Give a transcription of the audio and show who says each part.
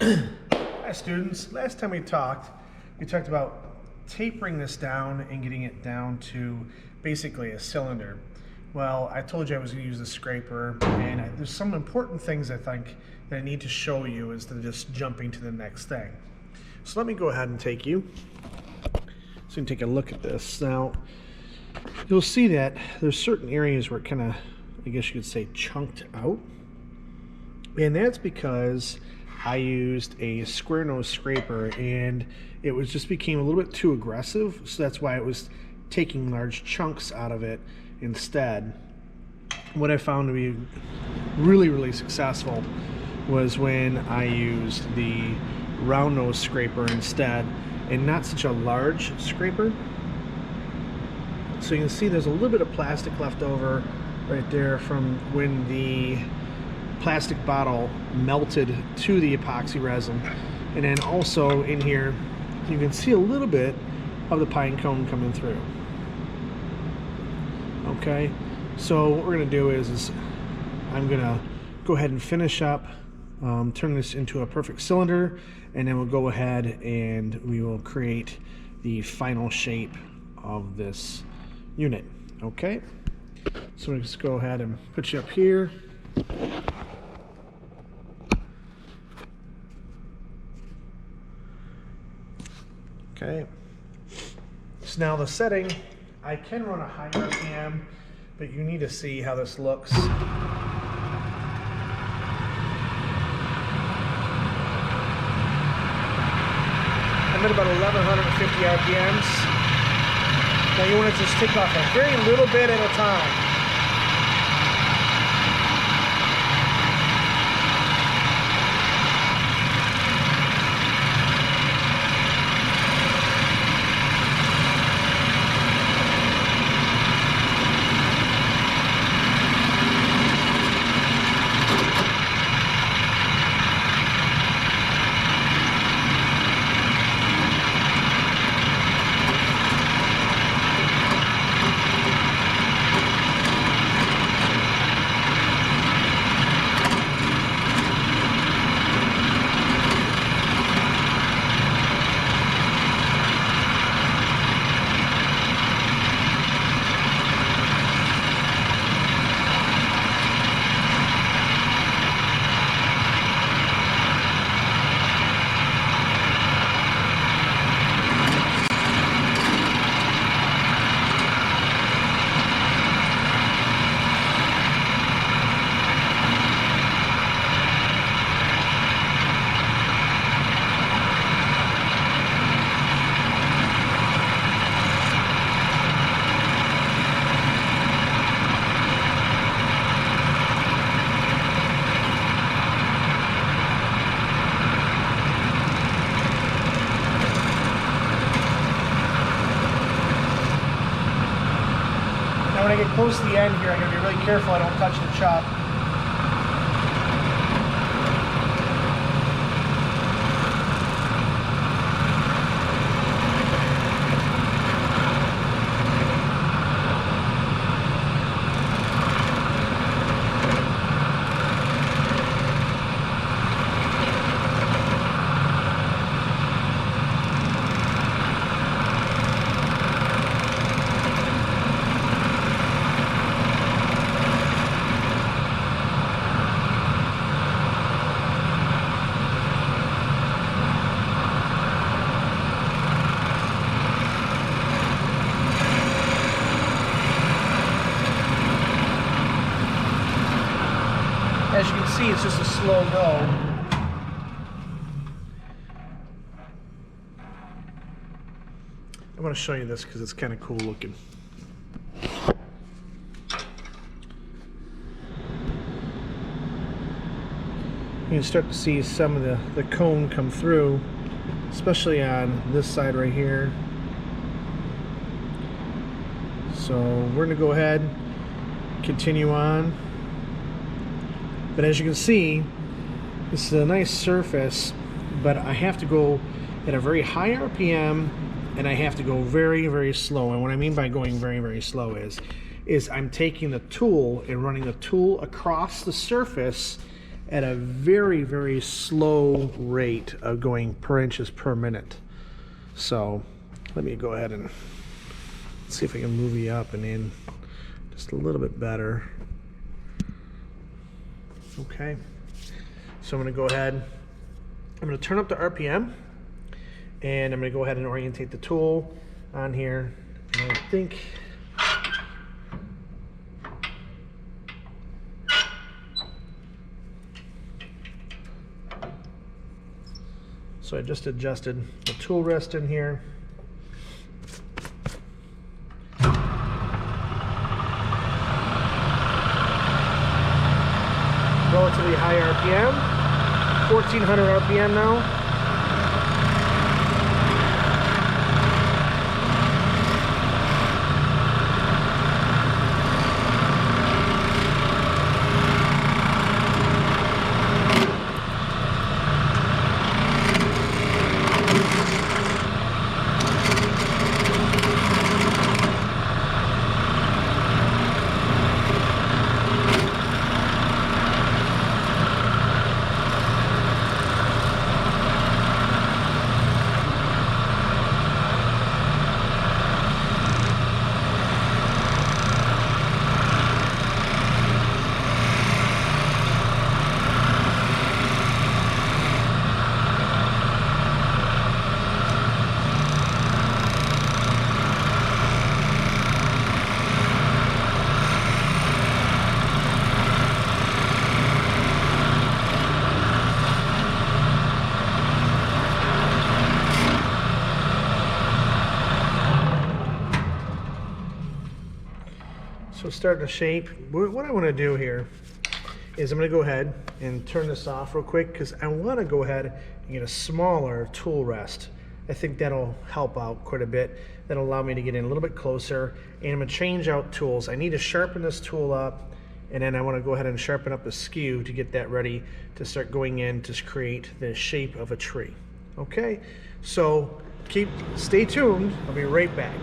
Speaker 1: Hi students, last time we talked about tapering this down and getting it down to basically a cylinder. Well, I told you I was going to use the scraper, and there's some important things I think that I need to show you instead of just jumping to the next thing. So let me go ahead and take you so you can take a look at this. Now, you'll see that there's certain areas where it kind of, I guess you could say, chunked out. And that's because I used a square nose scraper and it just became a little bit too aggressive, so that's why it was taking large chunks out of it instead. What I found to be really successful was when I used the round nose scraper instead, and not such a large scraper. So you can see there's a little bit of plastic left over right there from when the plastic bottle melted to the epoxy resin, and then also in here you can see a little bit of the pine cone coming through. Okay, so what we're going to do is I'm going to go ahead and finish up, turn this into a perfect cylinder, and then we'll go ahead and we will create the final shape of this unit. Okay, so we'll just go ahead and put you up here. Okay, so now the setting, I can run a higher RPM, but you need to see how this looks. I'm at about 1150 RPMs. Now you want to just tick off a very little bit at a time. When I get close to the end here, I'm going to be really careful I don't touch the chop. As you can see, it's just a slow go. I want to show you this because it's kind of cool looking. You can start to see some of the cone come through, especially on this side right here. So we're going to go ahead, continue on. But as you can see, this is a nice surface, but I have to go at a very high RPM, and I have to go very slow. And what I mean by going very slow is I'm taking the tool and running the tool across the surface at a very, very slow rate of going per inches per minute. So let me go ahead and see if I can move you up and in just a little bit better. Okay, so I'm going to go ahead, I'm going to turn up the RPM, and I'm going to go ahead and orientate the tool on here. And I think so I just adjusted the tool rest in here. Relatively high RPM, 1400 RPM now. So starting to shape. What I want to do here is I'm going to go ahead and turn this off real quick because I want to go ahead and get a smaller tool rest. I think that'll help out quite a bit. That'll allow me to get in a little bit closer, and I'm going to change out tools. I need to sharpen this tool up, and then I want to go ahead and sharpen up the skew to get that ready to start going in to create the shape of a tree. Okay, so stay tuned. I'll be right back.